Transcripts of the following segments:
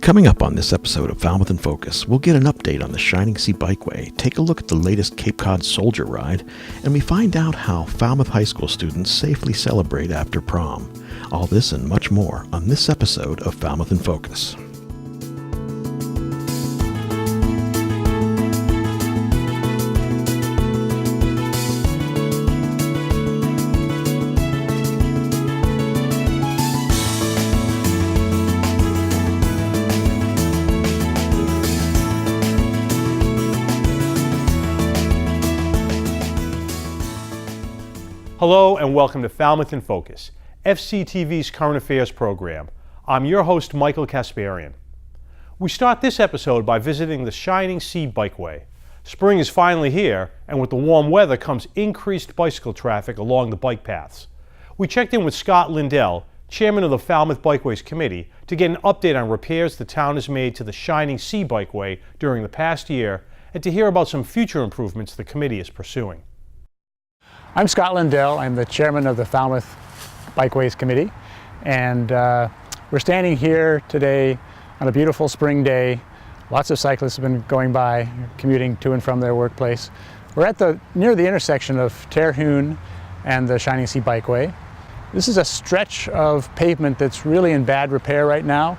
Coming up on this episode of Falmouth in Focus, we'll get an update on the Shining Sea Bikeway, take a look at the latest Cape Cod Soldier Ride, and we find out how Falmouth High School students safely celebrate After Prom. All this and much more on this episode of Falmouth in Focus. Hello and welcome to Falmouth in Focus, FCTV's current affairs program. I'm your host, Michael Kasparian. We start this episode by visiting the Shining Sea Bikeway. Spring is finally here, and with the warm weather comes increased bicycle traffic along the bike paths. We checked in with Scott Lindell, chairman of the Falmouth Bikeways Committee, to get an update on repairs the town has made to the Shining Sea Bikeway during the past year, and to hear about some future improvements the committee is pursuing. I'm Scott Lindell. I'm the chairman of the Falmouth Bikeways Committee, and we're standing here today on a beautiful spring day. Lots of cyclists have been going by, commuting to and from their workplace. We're at near the intersection of Terhune and the Shining Sea Bikeway. This is a stretch of pavement that's really in bad repair right now,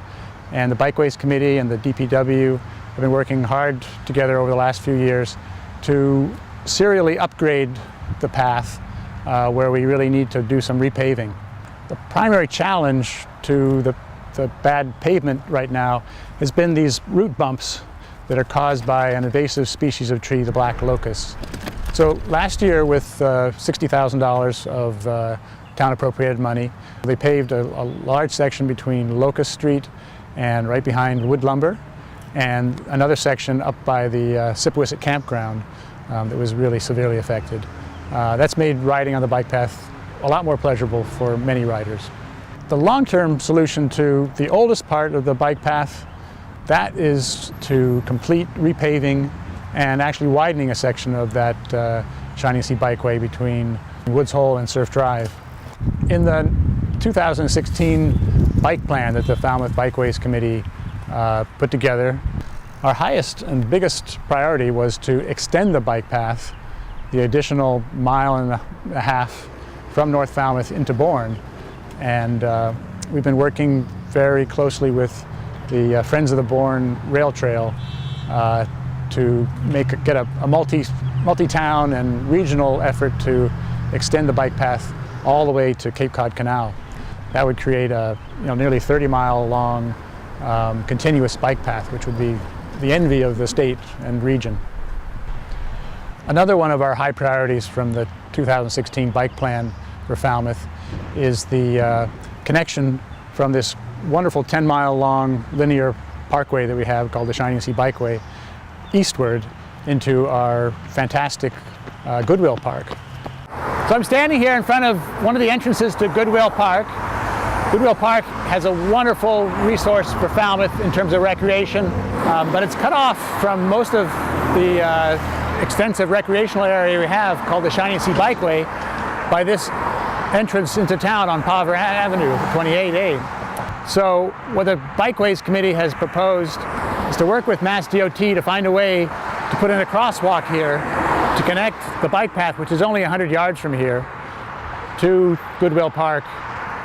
and the Bikeways Committee and the DPW have been working hard together over the last few years to serially upgrade the path where we really need to do some repaving. The primary challenge to the bad pavement right now has been these root bumps that are caused by an invasive species of tree, the black locust. So last year, with $60,000 of town appropriated money, they paved a large section between Locust Street and right behind Wood Lumber, and another section up by the Sipwisset campground that was really severely affected. That's made riding on the bike path a lot more pleasurable for many riders. The long-term solution to the oldest part of the bike path, that is to complete repaving and actually widening a section of that Shining Sea Bikeway between Woods Hole and Surf Drive. In the 2016 bike plan that the Falmouth Bikeways Committee put together, our highest and biggest priority was to extend the bike path the additional mile and a half from North Falmouth into Bourne. And we've been working very closely with the Friends of the Bourne Rail Trail to get a multi-town and regional effort to extend the bike path all the way to Cape Cod Canal. That would create a nearly 30-mile long continuous bike path, which would be the envy of the state and region. Another one of our high priorities from the 2016 bike plan for Falmouth is the connection from this wonderful 10-mile long linear parkway that we have called the Shining Sea Bikeway eastward into our fantastic Goodwill Park. So I'm standing here in front of one of the entrances to Goodwill Park. Goodwill Park has a wonderful resource for Falmouth in terms of recreation, but it's cut off from most of the extensive recreational area we have called the Shining Sea Bikeway by this entrance into town on Paver Avenue, 28A. So what the Bikeways Committee has proposed is to work with Mass DOT to find a way to put in a crosswalk here to connect the bike path, which is only 100 yards from here, to Goodwill Park.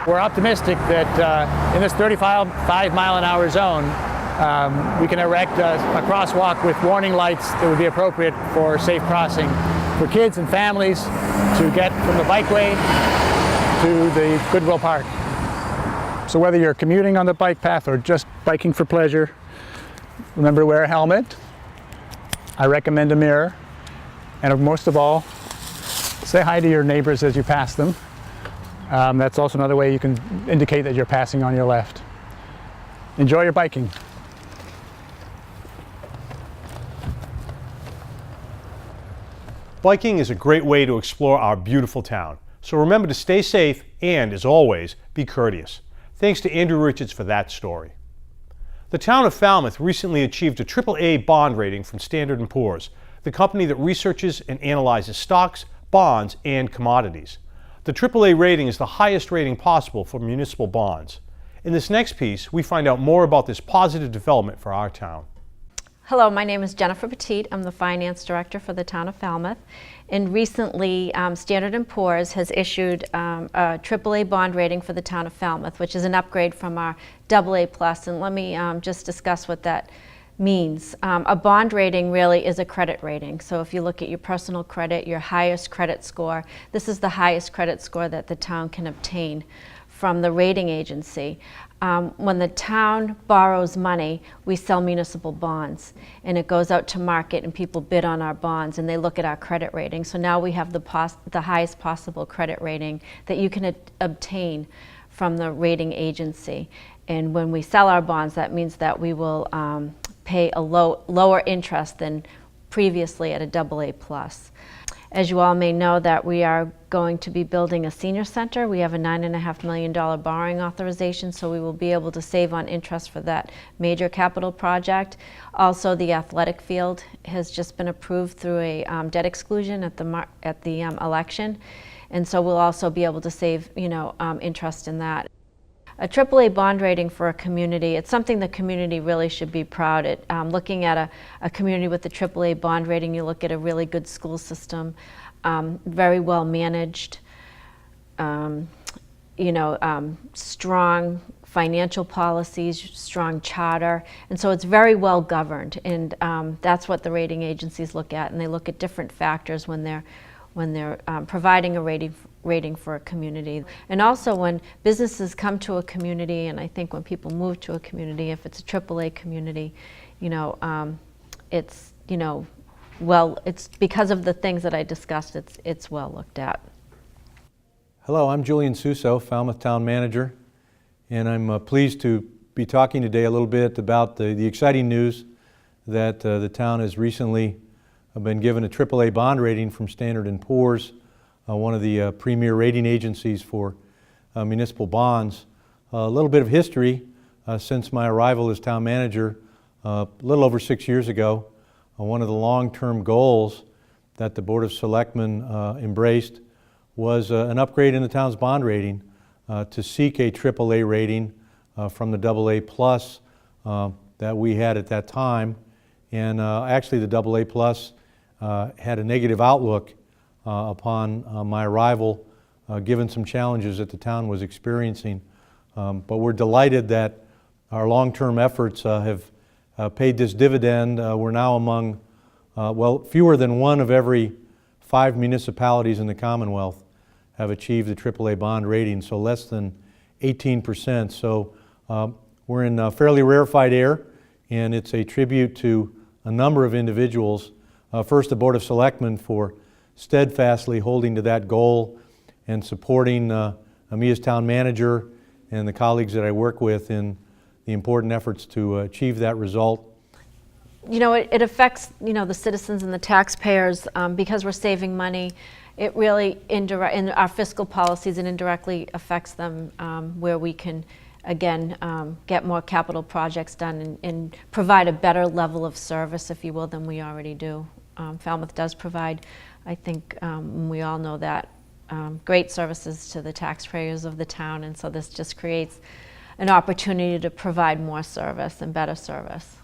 We're optimistic that in this 35-mile-an-hour zone, we can erect a crosswalk with warning lights that would be appropriate for safe crossing for kids and families to get from the bikeway to the Goodwill Park. So whether you're commuting on the bike path or just biking for pleasure, remember to wear a helmet. I recommend a mirror. And most of all, say hi to your neighbors as you pass them. That's also another way you can indicate that you're passing on your left. Enjoy your biking. Biking is a great way to explore our beautiful town. So remember to stay safe and, as always, be courteous. Thanks to Andrew Richards for that story. The town of Falmouth recently achieved a AAA bond rating from Standard & Poor's, the company that researches and analyzes stocks, bonds, and commodities. The AAA rating is the highest rating possible for municipal bonds. In this next piece, we find out more about this positive development for our town. Hello, my name is Jennifer Petit. I'm the Finance Director for the town of Falmouth. And recently, Standard & Poor's has issued a AAA bond rating for the town of Falmouth, which is an upgrade from our AA+. And let me just discuss what that means. A bond rating really is a credit rating. So if you look at your personal credit, your highest credit score, this is the highest credit score that the town can obtain from the rating agency. When the town borrows money, we sell municipal bonds, and it goes out to market and people bid on our bonds and they look at our credit rating. So now we have the highest possible credit rating that you can obtain from the rating agency. And when we sell our bonds, that means that we will pay a lower interest than previously at a AA+. As you all may know, that we are going to be building a senior center. We have a $9.5 million borrowing authorization, so we will be able to save on interest for that major capital project. Also, the athletic field has just been approved through a debt exclusion at the election, and so we'll also be able to save, interest in that. A AAA bond rating for a community, it's something the community really should be proud at. Looking at a community with a AAA bond rating, you look at a really good school system, very well managed, strong financial policies, strong charter, and so it's very well governed. And that's what the rating agencies look at, and they look at different factors when they're providing a rating for a community. And also when businesses come to a community, and I think when people move to a community, if it's a AAA community, it's it's because of the things that I discussed, it's well looked at. Hello, I'm Julian Suso, Falmouth Town Manager, and I'm pleased to be talking today a little bit about the exciting news that the town has recently been given a AAA bond rating from Standard & Poor's, one of the premier rating agencies for municipal bonds. A little bit of history since my arrival as town manager a little over 6 years ago. One of the long-term goals that the Board of Selectmen embraced was an upgrade in the town's bond rating to seek a AAA rating from the AA+ that we had at that time. And actually the AA+ had a negative outlook upon my arrival, given some challenges that the town was experiencing. But we're delighted that our long-term efforts have paid this dividend. We're now among, fewer than one of every 5 municipalities in the Commonwealth have achieved the AAA bond rating, so less than 18%. So we're in fairly rarefied air, and it's a tribute to a number of individuals. First, the Board of Selectmen for steadfastly holding to that goal and supporting me as town manager and the colleagues that I work with in the important efforts to achieve that result. It affects, the citizens and the taxpayers because we're saving money. It really, in our fiscal policies, it indirectly affects them where we can, again, get more capital projects done and provide a better level of service, if you will, than we already do. Falmouth does provide, I think we all know that, great services to the taxpayers of the town, and so this just creates an opportunity to provide more service and better service.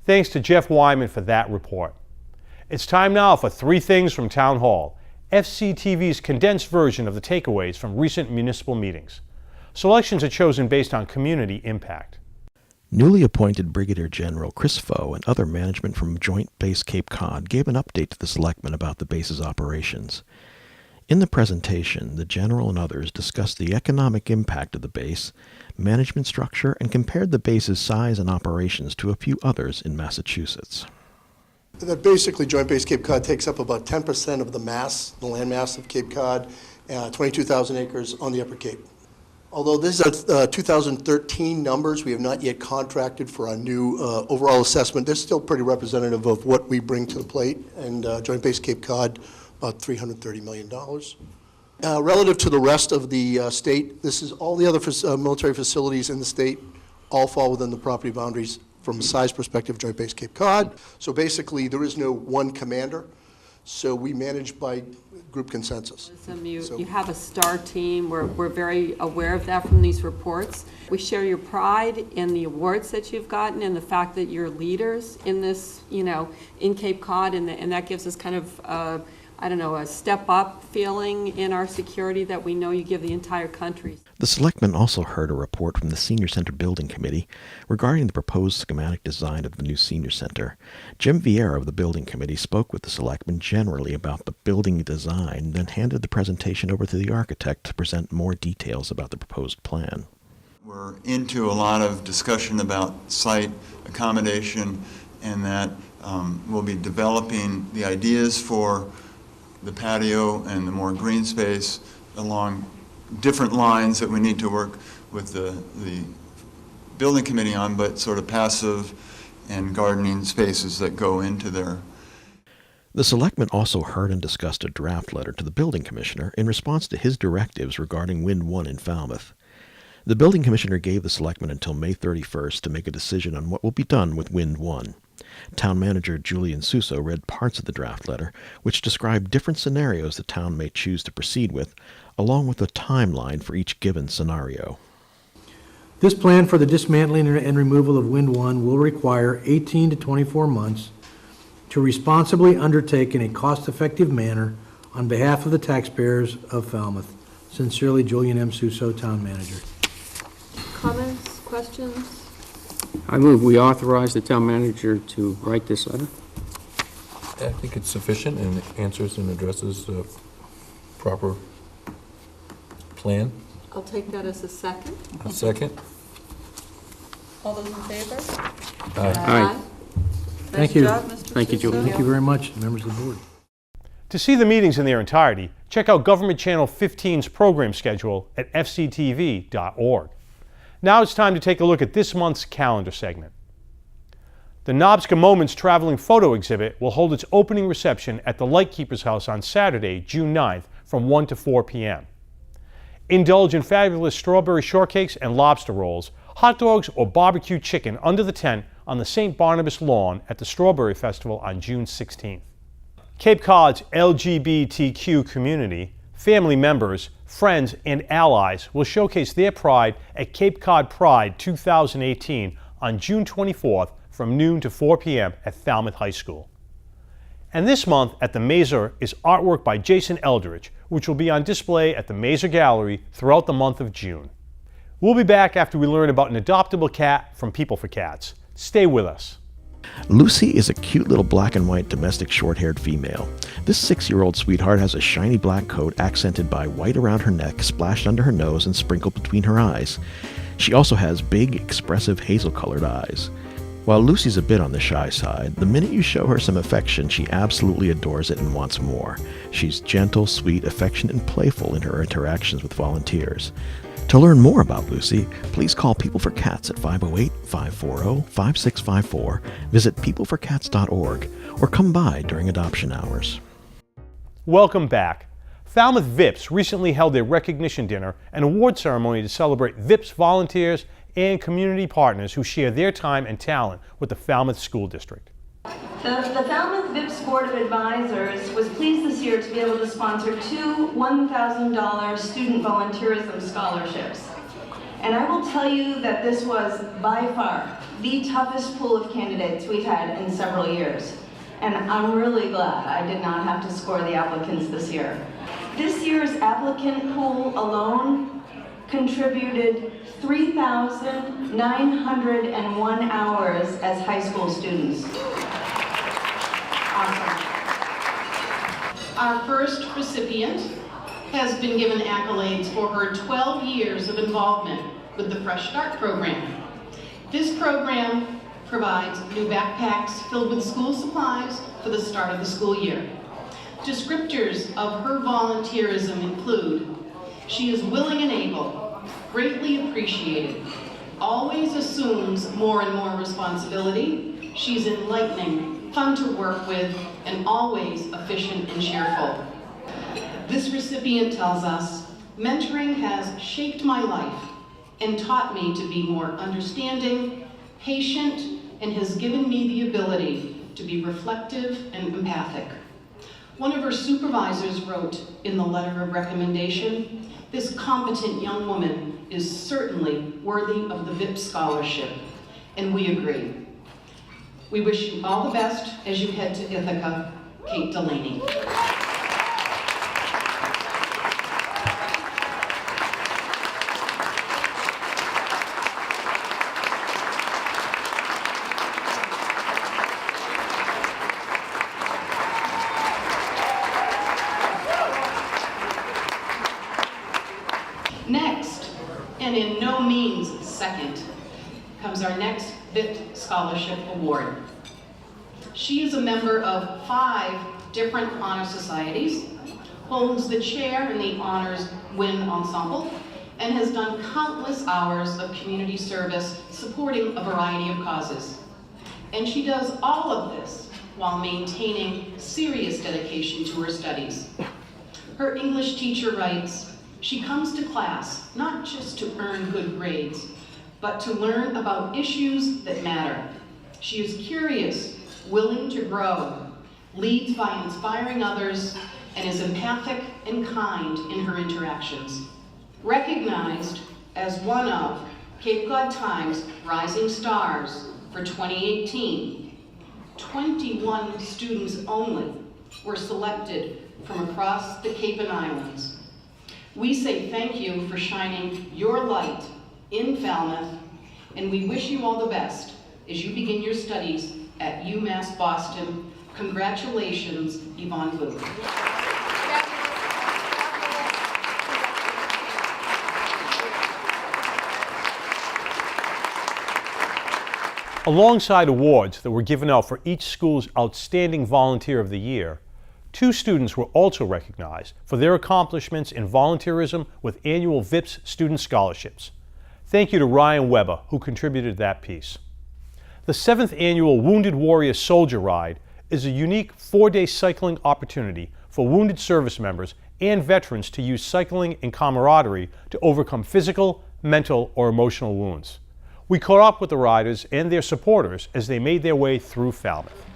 Thanks to Jeff Wyman for that report. It's time now for 3 Things from Town Hall, FCTV's condensed version of the takeaways from recent municipal meetings. Selections are chosen based on community impact. Newly appointed Brigadier General Chris Foe and other management from Joint Base Cape Cod gave an update to the selectmen about the base's operations. In the presentation, the General and others discussed the economic impact of the base, management structure, and compared the base's size and operations to a few others in Massachusetts. That basically Joint Base Cape Cod takes up about 10% of the land mass of Cape Cod, 22,000 acres on the Upper Cape. Although this is 2013 numbers, we have not yet contracted for our new overall assessment. They're still pretty representative of what we bring to the plate, and Joint Base Cape Cod, about $330 million. Relative to the rest of the state, this is all the other military facilities in the state all fall within the property boundaries from a size perspective, Joint Base Cape Cod. So basically, there is no one commander. So we manage by group consensus. You have a star team. We're very aware of that from these reports. We share your pride in the awards that you've gotten and the fact that you're leaders in this, in Cape Cod, and that gives us kind of, a step-up feeling in our security that we know you give the entire country. The selectmen also heard a report from the Senior Center Building Committee regarding the proposed schematic design of the new Senior Center. Jim Vieira of the Building Committee spoke with the selectmen generally about the building design, then handed the presentation over to the architect to present more details about the proposed plan. We're into a lot of discussion about site accommodation, and that we'll be developing the ideas for the patio and the more green space along different lines that we need to work with the building committee on, but sort of passive and gardening spaces that go into there. The selectmen also heard and discussed a draft letter to the building commissioner in response to his directives regarding Wind 1 in Falmouth. The building commissioner gave the selectmen until May 31st to make a decision on what will be done with Wind 1. Town manager Julian Suso read parts of the draft letter, which described different scenarios the town may choose to proceed with, along with a timeline for each given scenario. This plan for the dismantling and removal of Wind 1 will require 18 to 24 months to responsibly undertake in a cost-effective manner on behalf of the taxpayers of Falmouth. Sincerely, Julian M. Suso, Town Manager. Comments, questions? I move we authorize the town manager to write this letter. I think it's sufficient and answers and addresses the proper plan. I'll take that as a second. A second. All those in favor? Aye. Thank you. Nice job, Mr. Thank you, Julie. Thank you very much, members of the board. To see the meetings in their entirety, check out Government Channel 15's program schedule at fctv.org. Now it's time to take a look at this month's calendar segment. The Knobska Moments Traveling Photo Exhibit will hold its opening reception at the Lightkeeper's House on Saturday, June 9th from 1 to 4 p.m. Indulge in fabulous strawberry shortcakes and lobster rolls, hot dogs, or barbecue chicken under the tent on the St. Barnabas lawn at the Strawberry Festival on June 16th. Cape Cod's LGBTQ community, family members, friends, and allies will showcase their pride at Cape Cod Pride 2018 on June 24th from noon to 4 p.m. at Falmouth High School. And this month at the Mazer is artwork by Jason Eldridge, which will be on display at the Mazer Gallery throughout the month of June. We'll be back after we learn about an adoptable cat from People for Cats. Stay with us. Lucy is a cute little black and white domestic short-haired female. This 6-year-old sweetheart has a shiny black coat accented by white around her neck, splashed under her nose, and sprinkled between her eyes. She also has big, expressive hazel-colored eyes. While Lucy's a bit on the shy side, the minute you show her some affection, she absolutely adores it and wants more. She's gentle, sweet, affectionate, and playful in her interactions with volunteers. To learn more about Lucy, please call People for Cats at 508-540-5654, visit peopleforcats.org, or come by during adoption hours. Welcome back. Falmouth VIPs recently held their recognition dinner and award ceremony to celebrate VIPs volunteers and community partners who share their time and talent with the Falmouth School District. The Falmouth VIPs Board of Advisors was pleased this year to be able to sponsor 2 $1,000 student volunteerism scholarships. And I will tell you that this was by far the toughest pool of candidates we've had in several years. And I'm really glad I did not have to score the applicants this year. This year's applicant pool alone contributed 3,901 hours as high school students. Awesome. Our first recipient has been given accolades for her 12 years of involvement with the Fresh Start program. This program provides new backpacks filled with school supplies for the start of the school year. Descriptors of her volunteerism include: she is willing and able, greatly appreciated, always assumes more and more responsibility, she's enlightening, fun to work with, and always efficient and cheerful. This recipient tells us, mentoring has shaped my life and taught me to be more understanding, patient, and has given me the ability to be reflective and empathic. One of her supervisors wrote in the letter of recommendation, "This competent young woman is certainly worthy of the VIP scholarship," and we agree. We wish you all the best as you head to Ithaca. Kate Delaney. Next, and in no means second, comes our next VIP Scholarship Award. She is a member of 5 different honor societies, holds the chair in the Honors Wind Ensemble, and has done countless hours of community service supporting a variety of causes. And she does all of this while maintaining serious dedication to her studies. Her English teacher writes, "She comes to class not just to earn good grades, but to learn about issues that matter. She is curious, willing to grow, leads by inspiring others, and is empathic and kind in her interactions." Recognized as one of Cape Cod Times Rising Stars for 2018, 21 students only were selected from across the Cape and Islands. We say thank you for shining your light in Falmouth, and we wish you all the best as you begin your studies at UMass Boston. Congratulations, Yvonne Booth. Alongside awards that were given out for each school's Outstanding Volunteer of the Year, 2 students were also recognized for their accomplishments in volunteerism with annual VIPs student scholarships. Thank you to Ryan Weber, who contributed that piece. The 7th annual Wounded Warrior Soldier Ride is a unique 4-day cycling opportunity for wounded service members and veterans to use cycling and camaraderie to overcome physical, mental, or emotional wounds. We caught up with the riders and their supporters as they made their way through Falmouth.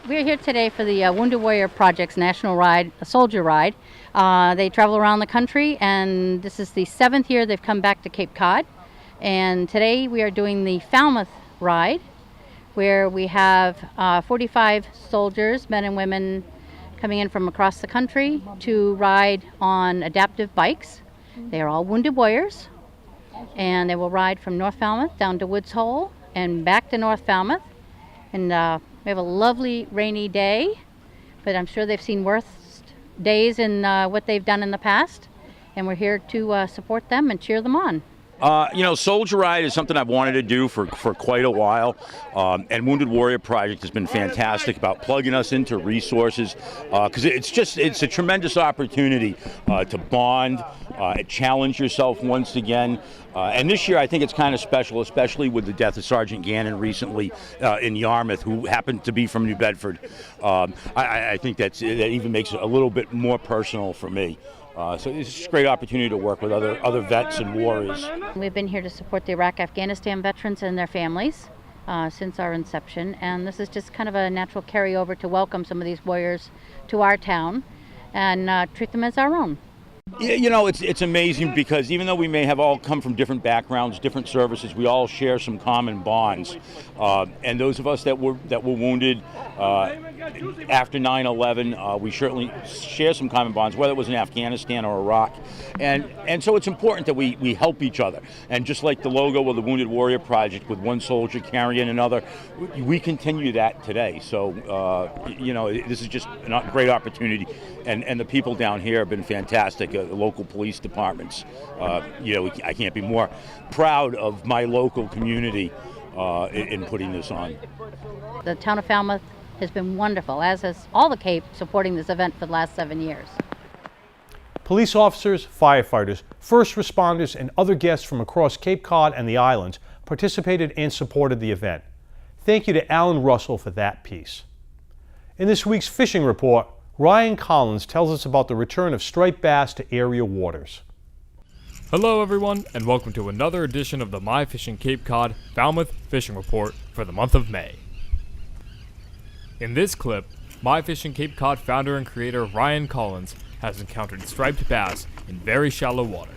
We're here today for the Wounded Warrior Project's National Ride, a Soldier Ride. They travel around the country, and this is the 7th year they've come back to Cape Cod. And today we are doing the Falmouth Ride, where we have 45 soldiers, men and women, coming in from across the country to ride on adaptive bikes. They are all wounded warriors, and they will ride from North Falmouth down to Woods Hole and back to North Falmouth. And we have a lovely rainy day, but I'm sure they've seen worse days in what they've done in the past, and we're here to support them and cheer them on. Soldier Ride is something I've wanted to do for quite a while, and Wounded Warrior Project has been fantastic about plugging us into resources, because it's a tremendous opportunity to bond, challenge yourself once again. And this year I think it's kind of special, especially with the death of Sergeant Gannon recently in Yarmouth, who happened to be from New Bedford. I think that even makes it a little bit more personal for me. So it's just a great opportunity to work with other vets and warriors. We've been here to support the Iraq-Afghanistan veterans and their families since our inception, and this is just kind of a natural carryover to welcome some of these warriors to our town and treat them as our own. It's amazing because even though we may have all come from different backgrounds, different services, we all share some common bonds. And those of us that were wounded after 9/11, we certainly share some common bonds, whether it was in Afghanistan or Iraq. And so it's important that we help each other. And just like the logo of the Wounded Warrior Project, with one soldier carrying another, we continue that today. So, this is just a great opportunity. And the people down here have been fantastic. The local police departments. I can't be more proud of my local community in putting this on. The town of Falmouth has been wonderful, as has all the Cape, supporting this event for the last 7 years. Police officers, firefighters, first responders, and other guests from across Cape Cod and the islands participated and supported the event. Thank you to Alan Russell for that piece. In this week's fishing report, Ryan Collins tells us about the return of striped bass to area waters. Hello everyone, and welcome to another edition of the My Fishing Cape Cod Falmouth Fishing Report for the month of May. In this clip, My Fishing Cape Cod founder and creator Ryan Collins has encountered striped bass in very shallow water.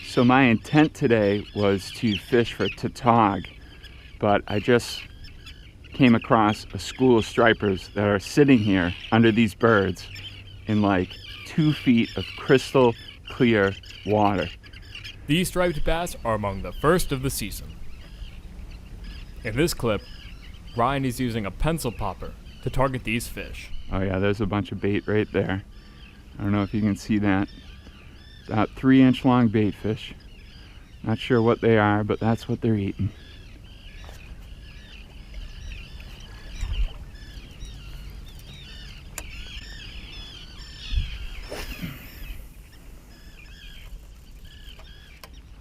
So my intent today was to fish for tautog, but I just came across a school of stripers that are sitting here under these birds in like 2 feet of crystal clear water. These striped bass are among the first of the season. In this clip, Ryan is using a pencil popper to target these fish. Oh yeah, there's a bunch of bait right there. I don't know if you can see that. About 3-inch long bait fish. Not sure what they are, but that's what they're eating.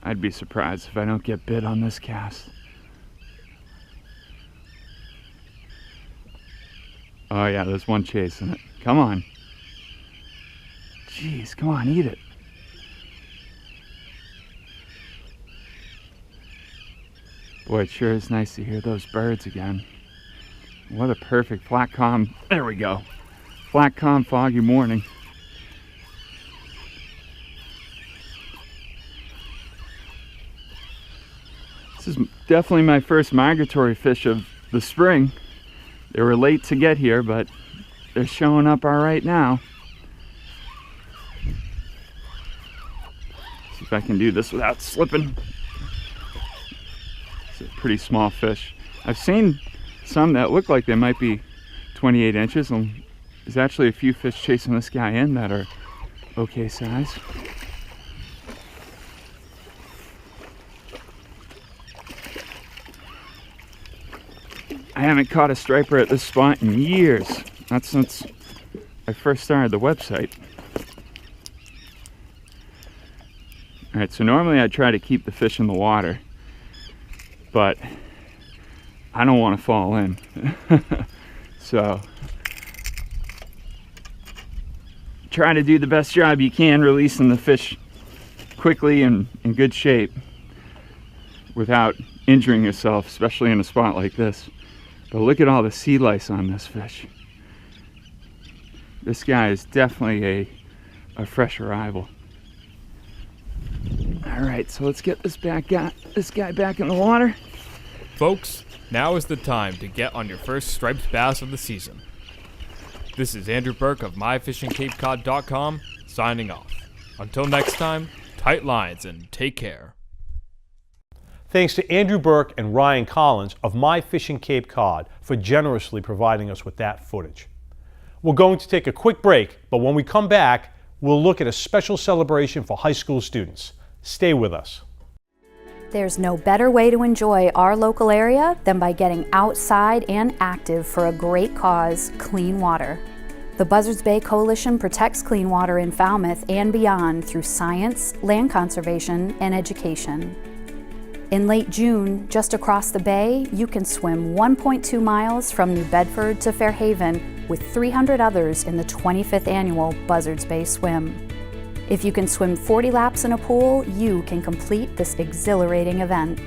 I'd be surprised if I don't get bit on this cast. Oh yeah, there's one chasing it. Come on. Jeez, come on, eat it. Boy, it sure is nice to hear those birds again. What a perfect flat calm, there we go. Flat calm, foggy morning. This is definitely my first migratory fish of the spring. They were late to get here, but they're showing up all right now. See if I can do this without slipping. It's a pretty small fish. I've seen some that look like they might be 28 inches, and there's actually a few fish chasing this guy in that are okay size. I haven't caught a striper at this spot in years. Not since I first started the website. Alright, so normally I try to keep the fish in the water, but I don't want to fall in. So try to do the best job you can releasing the fish quickly and in good shape without injuring yourself, especially in a spot like this. But look at all the sea lice on this fish. This guy is definitely a fresh arrival. All right, so let's get this guy back in the water. Folks, now is the time to get on your first striped bass of the season. This is Andrew Burke of MyFishingCapeCod.com signing off. Until next time, tight lines and take care. Thanks to Andrew Burke and Ryan Collins of My Fishing Cape Cod for generously providing us with that footage. We're going to take a quick break, but when we come back, we'll look at a special celebration for high school students. Stay with us. There's no better way to enjoy our local area than by getting outside and active for a great cause, clean water. The Buzzards Bay Coalition protects clean water in Falmouth and beyond through science, land conservation, and education. In late June, just across the bay, you can swim 1.2 miles from New Bedford to Fairhaven with 300 others in the 25th annual Buzzards Bay Swim. If you can swim 40 laps in a pool, you can complete this exhilarating event.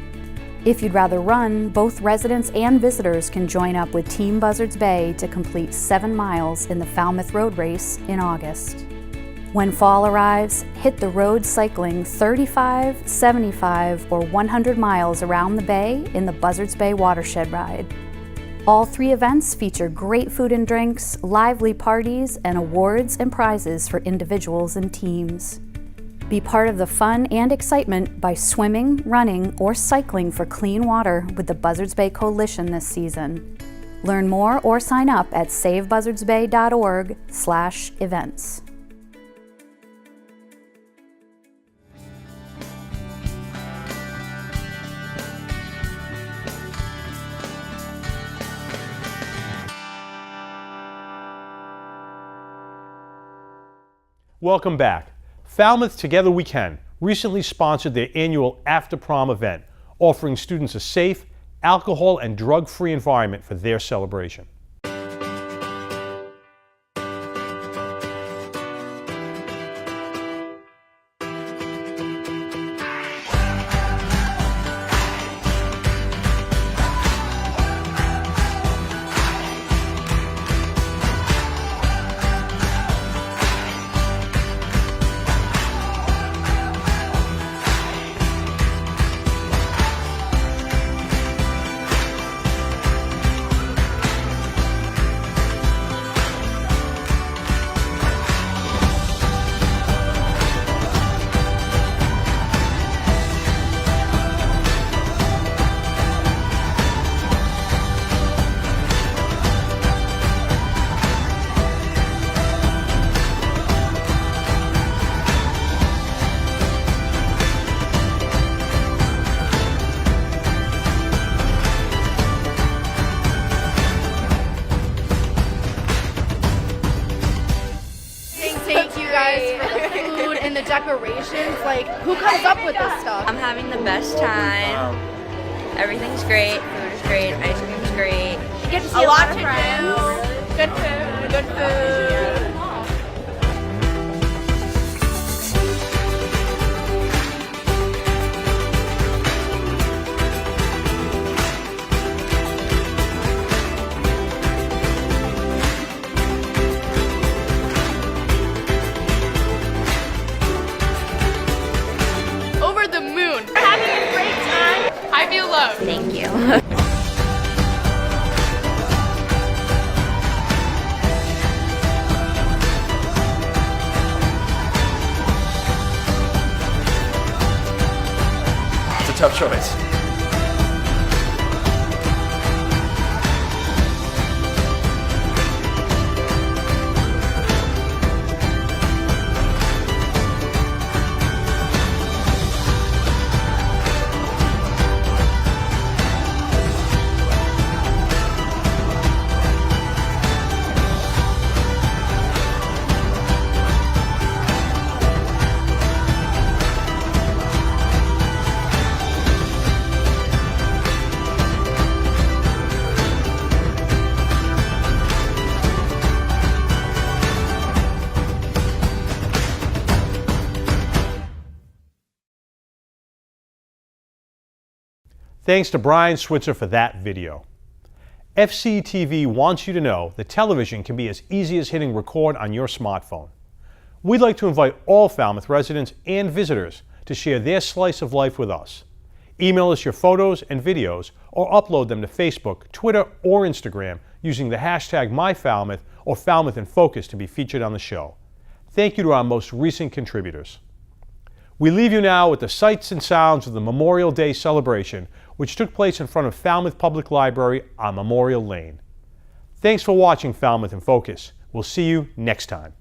If you'd rather run, both residents and visitors can join up with Team Buzzards Bay to complete 7 miles in the Falmouth Road Race in August. When fall arrives, hit the road cycling 35, 75, or 100 miles around the bay in the Buzzards Bay Watershed Ride. All 3 events feature great food and drinks, lively parties, and awards and prizes for individuals and teams. Be part of the fun and excitement by swimming, running, or cycling for clean water with the Buzzards Bay Coalition this season. Learn more or sign up at savebuzzardsbay.org/events. Welcome back. Falmouth Together We Can recently sponsored their annual After Prom event, offering students a safe, alcohol and drug-free environment for their celebration. Thank you guys for the food and the decorations. Like, who comes up with this stuff? I'm having the best time. Everything's great. Food is great. Ice cream's great. You get to see a lot of friends. Good food. Good food. Over the moon. We're having a great time. I feel loved. Thank you. It's a tough choice. Thanks to Brian Switzer for that video. FCTV wants you to know that television can be as easy as hitting record on your smartphone. We'd like to invite all Falmouth residents and visitors to share their slice of life with us. Email us your photos and videos or upload them to Facebook, Twitter, or Instagram using the hashtag MyFalmouth or Falmouth in Focus to be featured on the show. Thank you to our most recent contributors. We leave you now with the sights and sounds of the Memorial Day celebration, which took place in front of Falmouth Public Library on Memorial Lane. Thanks for watching Falmouth in Focus. We'll see you next time.